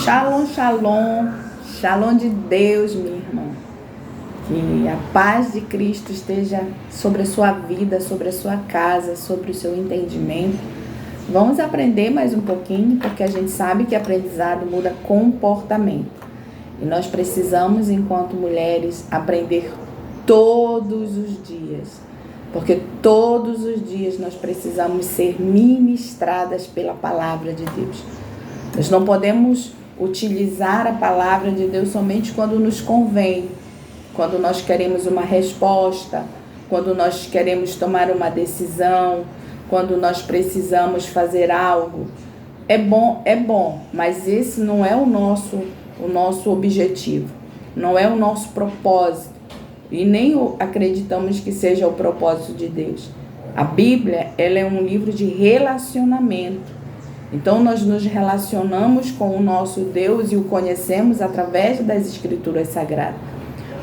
Shalom, shalom, shalom de Deus, minha irmã. Que a paz de Cristo esteja sobre a sua vida, sobre a sua casa, sobre o seu entendimento. Vamos aprender mais um pouquinho, porque a gente sabe que aprendizado muda comportamento. E nós precisamos, enquanto mulheres, aprender todos os dias. Porque todos os dias nós precisamos ser ministradas pela palavra de Deus. Nós não podemos utilizar a palavra de Deus somente quando nos convém, quando nós queremos uma resposta, quando nós queremos tomar uma decisão, quando nós precisamos fazer algo. É bom, mas esse não é o nosso objetivo, não é o nosso propósito e nem acreditamos que seja o propósito de Deus. A Bíblia, ela é um livro de relacionamento. Então, nós nos relacionamos com o nosso Deus e o conhecemos através das Escrituras Sagradas.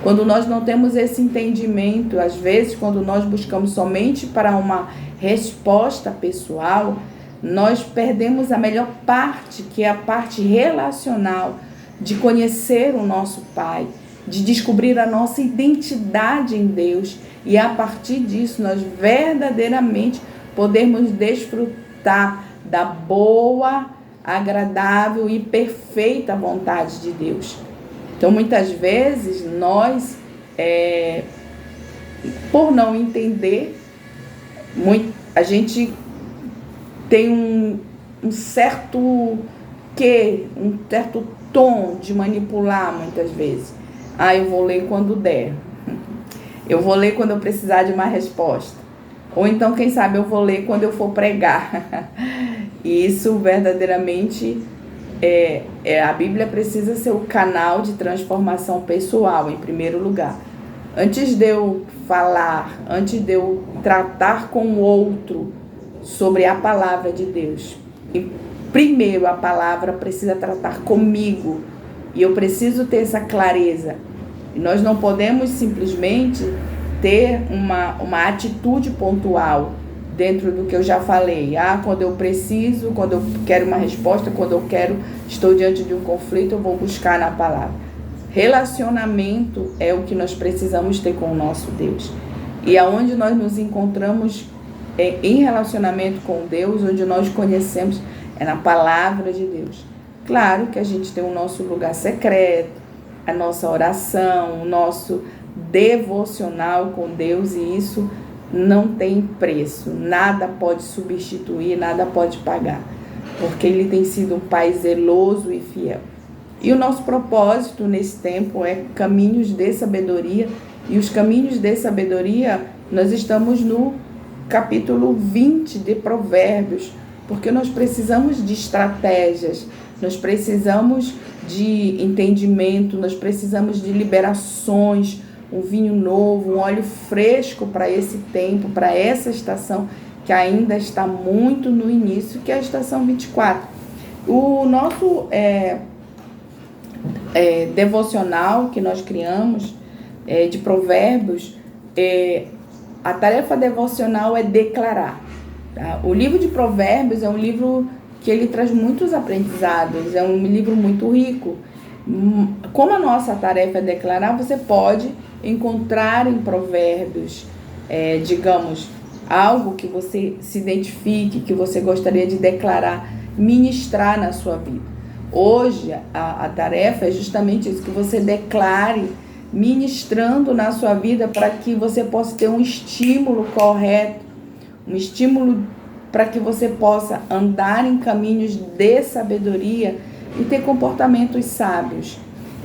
Quando nós não temos esse entendimento, às vezes, quando nós buscamos somente para uma resposta pessoal, nós perdemos a melhor parte, que é a parte relacional, de conhecer o nosso Pai, de descobrir a nossa identidade em Deus. E a partir disso, nós verdadeiramente podemos desfrutar da boa, agradável e perfeita vontade de Deus. Então, muitas vezes, nós, por não entender, a gente tem um certo tom de manipular, muitas vezes. Eu vou ler quando der. Eu vou ler quando eu precisar de uma resposta. Ou então, quem sabe, eu vou ler quando eu for pregar. E isso verdadeiramente a Bíblia precisa ser o canal de transformação pessoal, em primeiro lugar. Antes de eu falar, antes de eu tratar com o outro sobre a palavra de Deus, primeiro a palavra precisa tratar comigo. E eu preciso ter essa clareza. E nós não podemos simplesmente ter uma atitude pontual dentro do que eu já falei. Quando eu preciso, quando eu quero uma resposta, quando eu estou diante de um conflito, eu vou buscar na palavra. Relacionamento é o que nós precisamos ter com o nosso Deus. E aonde nós nos encontramos em relacionamento com Deus, onde nós conhecemos, é na palavra de Deus. Claro que a gente tem o nosso lugar secreto, a nossa oração, o nosso devocional com Deus, e isso não tem preço, nada pode substituir, nada pode pagar, porque Ele tem sido um Pai zeloso e fiel. E o nosso propósito nesse tempo é caminhos de sabedoria, e os caminhos de sabedoria, nós estamos no capítulo 20 de Provérbios, porque nós precisamos de estratégias, nós precisamos de entendimento, nós precisamos de liberações, um vinho novo, um óleo fresco para esse tempo, para essa estação que ainda está muito no início, que é a estação 24. O nosso devocional que nós criamos de Provérbios, a tarefa devocional é declarar. Tá? O livro de Provérbios é um livro que ele traz muitos aprendizados, é um livro muito rico. Como a nossa tarefa é declarar, você pode encontrar em Provérbios, digamos, algo que você se identifique, que você gostaria de declarar, ministrar na sua vida. Hoje, a tarefa é justamente isso, que você declare, ministrando na sua vida, para que você possa ter um estímulo correto, um estímulo para que você possa andar em caminhos de sabedoria e ter comportamentos sábios.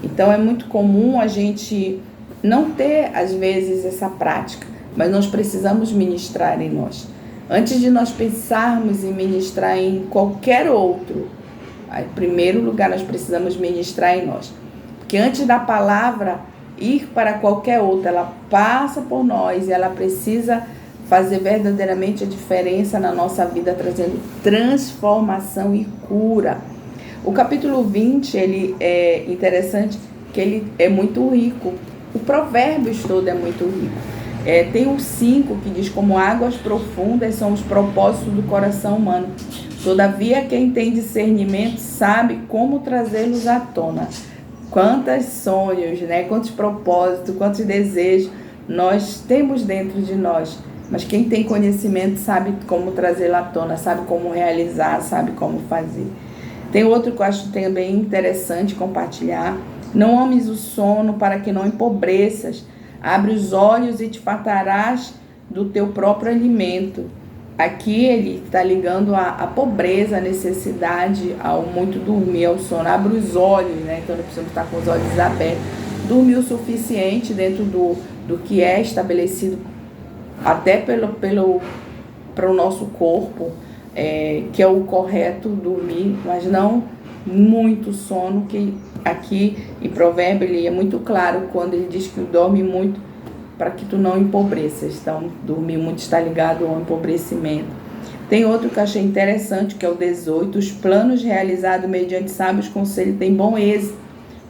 Então, é muito comum a gente não ter, às vezes, essa prática, mas nós precisamos ministrar em nós. Antes de nós pensarmos em ministrar em qualquer outro, em primeiro lugar, nós precisamos ministrar em nós. Porque antes da palavra ir para qualquer outra, ela passa por nós e ela precisa fazer verdadeiramente a diferença na nossa vida, trazendo transformação e cura. O capítulo 20, ele é interessante, que ele é muito rico. O Provérbios todo é muito rico. Tem um 5 que diz: como águas profundas são os propósitos do coração humano, Todavia, quem tem discernimento sabe como trazê-los à tona. Quantos sonhos, né? Quantos propósitos, quantos desejos nós temos dentro de nós. Mas quem tem conhecimento sabe como trazê-lo à tona, sabe como realizar, sabe como fazer. Tem outro que eu acho também interessante compartilhar. Não ames o sono para que não empobreças. Abre os olhos e te fartarás do teu próprio alimento. Aqui ele está ligando a pobreza, a necessidade, ao muito dormir, ao sono. Abre os olhos, né? Então nós precisamos estar com os olhos abertos. Dormir o suficiente dentro do que é estabelecido até para o nosso corpo, que é o correto dormir, mas não muito sono, que aqui em Provérbio ele é muito claro quando ele diz que dorme muito para que tu não empobreças. Então, dormir muito está ligado ao empobrecimento. Tem outro que eu achei interessante, que é o 18. Os planos realizados mediante sábios conselhos têm bom êxito.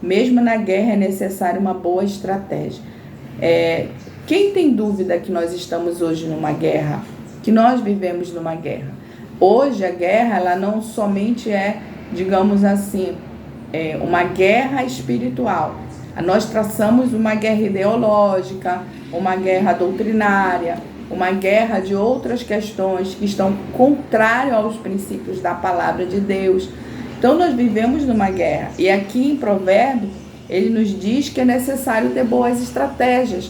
Mesmo na guerra é necessária uma boa estratégia. Quem tem dúvida que nós estamos hoje numa guerra? Que nós vivemos numa guerra? Hoje a guerra, ela não somente é, digamos assim, uma guerra espiritual. Nós traçamos uma guerra ideológica, uma guerra doutrinária, uma guerra de outras questões que estão contrárias aos princípios da palavra de Deus. Então nós vivemos numa guerra. E aqui em Provérbios, ele nos diz que é necessário ter boas estratégias.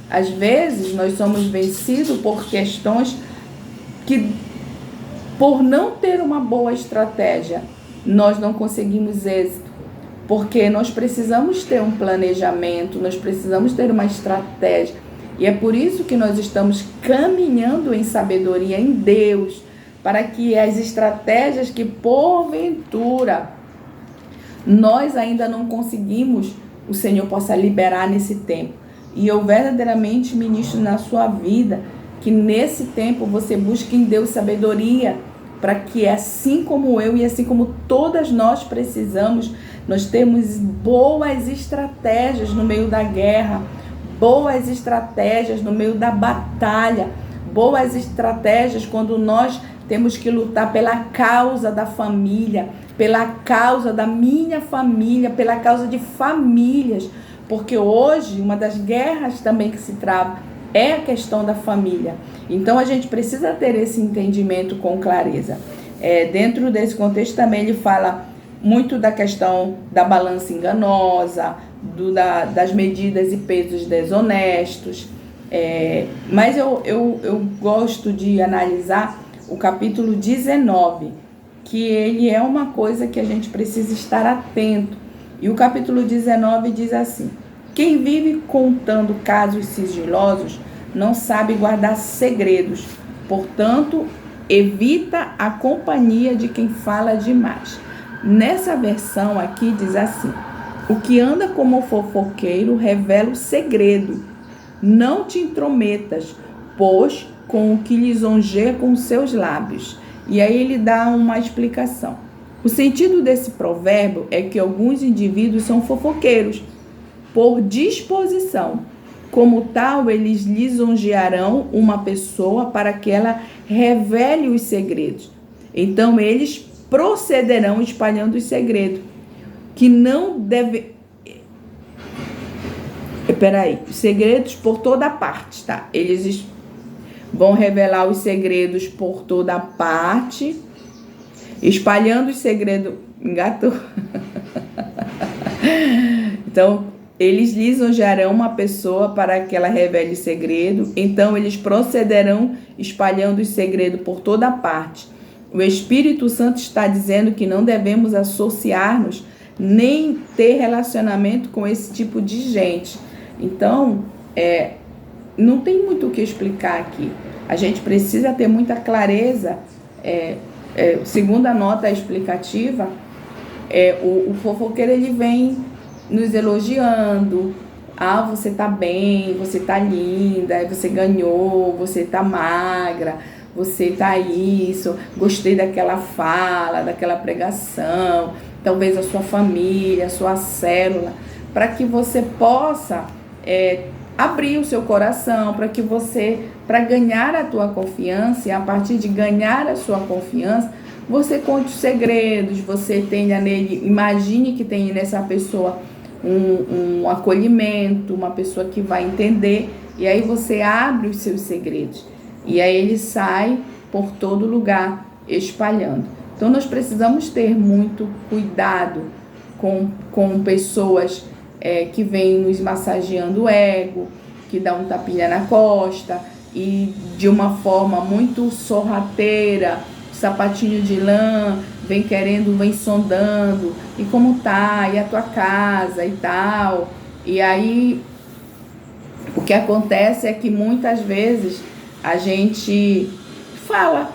Às vezes nós somos vencidos por questões que, por não ter uma boa estratégia, nós não conseguimos êxito. Porque nós precisamos ter um planejamento, nós precisamos ter uma estratégia. E é por isso que nós estamos caminhando em sabedoria em Deus, para que as estratégias que porventura nós ainda não conseguimos, o Senhor possa liberar nesse tempo. E eu verdadeiramente ministro na sua vida que nesse tempo você busque em Deus sabedoria, para que assim como eu e assim como todas nós precisamos, nós temos boas estratégias no meio da guerra, boas estratégias no meio da batalha, boas estratégias quando nós temos que lutar pela causa da família, pela causa da minha família, pela causa de famílias, porque hoje uma das guerras também que se trava é a questão da família. Então a gente precisa ter esse entendimento com clareza. Dentro desse contexto também ele fala muito da questão da balança enganosa, das medidas e pesos desonestos. Mas eu gosto de analisar o capítulo 19, que ele é uma coisa que a gente precisa estar atento. E o capítulo 19 diz assim: quem vive contando casos sigilosos não sabe guardar segredos, portanto, evita a companhia de quem fala demais. Nessa versão aqui diz assim: o que anda como fofoqueiro revela o segredo. Não te intrometas, pois com o que lisonjeia com os seus lábios. E aí ele dá uma explicação. O sentido desse provérbio é que alguns indivíduos são fofoqueiros por disposição. Como tal, eles lisonjearão uma pessoa para que ela revele os segredos. Então, eles procederão espalhando os segredos, que não deve... segredos por toda parte, tá? Eles vão revelar os segredos por toda parte, espalhando os segredos... Engatou. Então, eles lisonjearão uma pessoa para que ela revele segredo. Então, eles procederão espalhando os segredos por toda parte. O Espírito Santo está dizendo que não devemos associar-nos nem ter relacionamento com esse tipo de gente. Então, não tem muito o que explicar aqui. A gente precisa ter muita clareza. Segundo a nota explicativa, o fofoqueiro ele vem nos elogiando. Você tá bem, você tá linda, você ganhou, você tá magra, você tá isso, gostei daquela fala, daquela pregação, talvez a sua família, a sua célula, para que você possa abrir o seu coração, para ganhar a tua confiança, e a partir de ganhar a sua confiança, você conte os segredos, você tenha nele, imagine que tem nessa pessoa um acolhimento, uma pessoa que vai entender, e aí você abre os seus segredos. E aí ele sai por todo lugar, espalhando. Então nós precisamos ter muito cuidado com pessoas que vêm nos massageando o ego, que dá um tapinha na costa e de uma forma muito sorrateira, sapatinho de lã, vem sondando, e como tá, e a tua casa e tal. E aí o que acontece é que muitas vezes a gente fala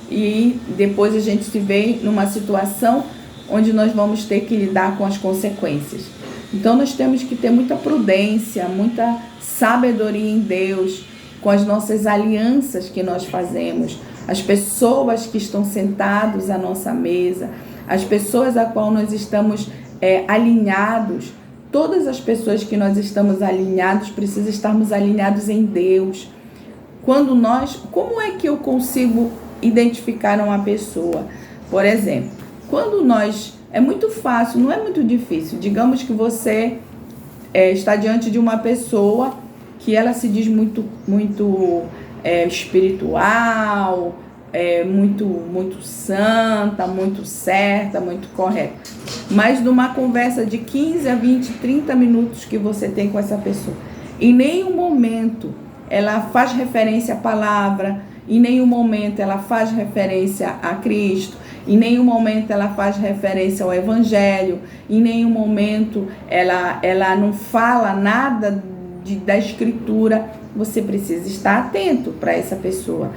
e depois a gente se vê numa situação onde nós vamos ter que lidar com as consequências. Então nós temos que ter muita prudência, muita sabedoria em Deus, com as nossas alianças que nós fazemos, as pessoas que estão sentados à nossa mesa, as pessoas a qual nós estamos alinhados. Todas as pessoas que nós estamos alinhados, precisam estarmos alinhados em Deus. Como é que eu consigo identificar uma pessoa? Por exemplo, é muito fácil, não é muito difícil. Digamos que você está diante de uma pessoa que ela se diz muito espiritual, muito santa, muito certa, muito correta. Mas numa conversa de 15 a 20, 30 minutos que você tem com essa pessoa, em nenhum momento ela faz referência à palavra, em nenhum momento ela faz referência a Cristo, em nenhum momento ela faz referência ao Evangelho, em nenhum momento ela não fala nada da Escritura. Você precisa estar atento para essa pessoa.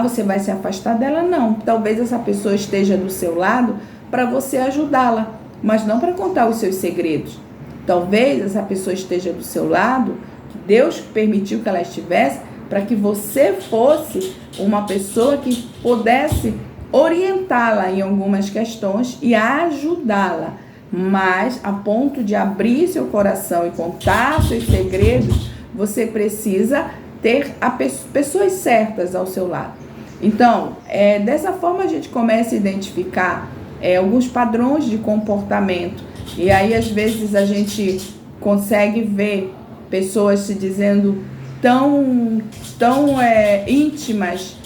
Você vai se afastar dela? Não. Talvez essa pessoa esteja do seu lado para você ajudá-la, mas não para contar os seus segredos. Talvez essa pessoa esteja do seu lado, que Deus permitiu que ela estivesse, para que você fosse uma pessoa que pudesse orientá-la em algumas questões e ajudá-la. Mas a ponto de abrir seu coração e contar seus segredos, você precisa ter pessoas certas ao seu lado. Então, dessa forma a gente começa a identificar alguns padrões de comportamento. E aí, às vezes, a gente consegue ver pessoas se dizendo tão íntimas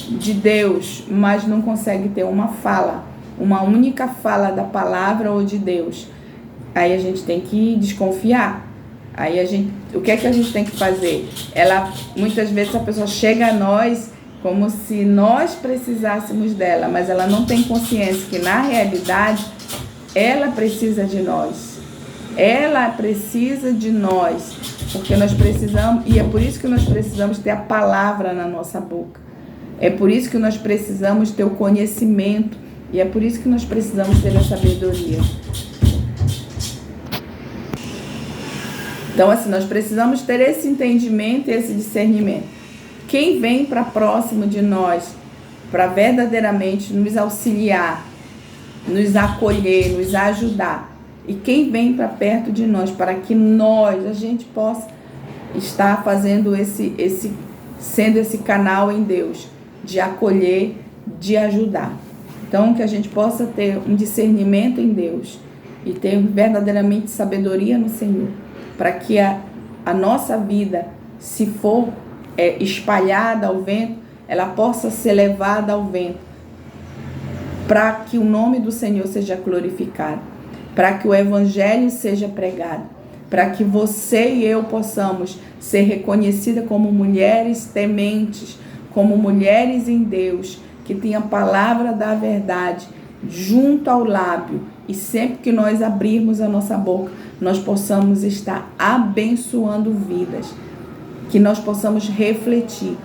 de Deus, mas não consegue ter uma única fala da palavra ou de Deus. Aí a gente tem que desconfiar. O que é que a gente tem que fazer? Muitas vezes a pessoa chega a nós como se nós precisássemos dela, mas ela não tem consciência que na realidade ela precisa de nós. Ela precisa de nós, porque nós precisamos, e é por isso que nós precisamos ter a palavra na nossa boca. É por isso que nós precisamos ter o conhecimento, e é por isso que nós precisamos ter a sabedoria. Então, assim, nós precisamos ter esse entendimento e esse discernimento. Quem vem para próximo de nós, para verdadeiramente nos auxiliar, nos acolher, nos ajudar, e quem vem para perto de nós, para que a gente possa estar fazendo sendo esse canal em Deus, de acolher, de ajudar. Então, que a gente possa ter um discernimento em Deus e ter verdadeiramente sabedoria no Senhor, para que a nossa vida, se for espalhada ao vento, ela possa ser levada ao vento, para que o nome do Senhor seja glorificado, para que o Evangelho seja pregado, para que você e eu possamos ser reconhecidas como mulheres tementes, como mulheres em Deus, que tem a palavra da verdade junto ao lábio, e sempre que nós abrirmos a nossa boca, nós possamos estar abençoando vidas, que nós possamos refletir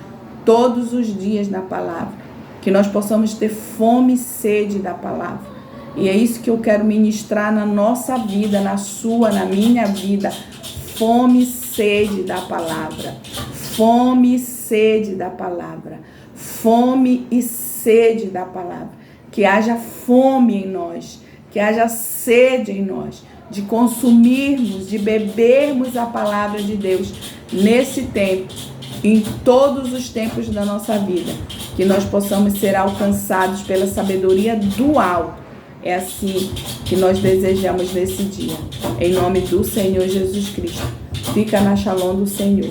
todos os dias na palavra, que nós possamos ter fome e sede da palavra. E é isso que eu quero ministrar na nossa vida, na sua, na minha vida. Fome e sede da palavra. Fome e sede da palavra. Fome e sede da palavra. Que haja fome em nós, que haja sede em nós, de consumirmos, de bebermos a palavra de Deus nesse tempo, em todos os tempos da nossa vida. que nós possamos ser alcançados pela sabedoria do alto. É assim que nós desejamos nesse dia. Em nome do Senhor Jesus Cristo. Fica na Shalom do Senhor.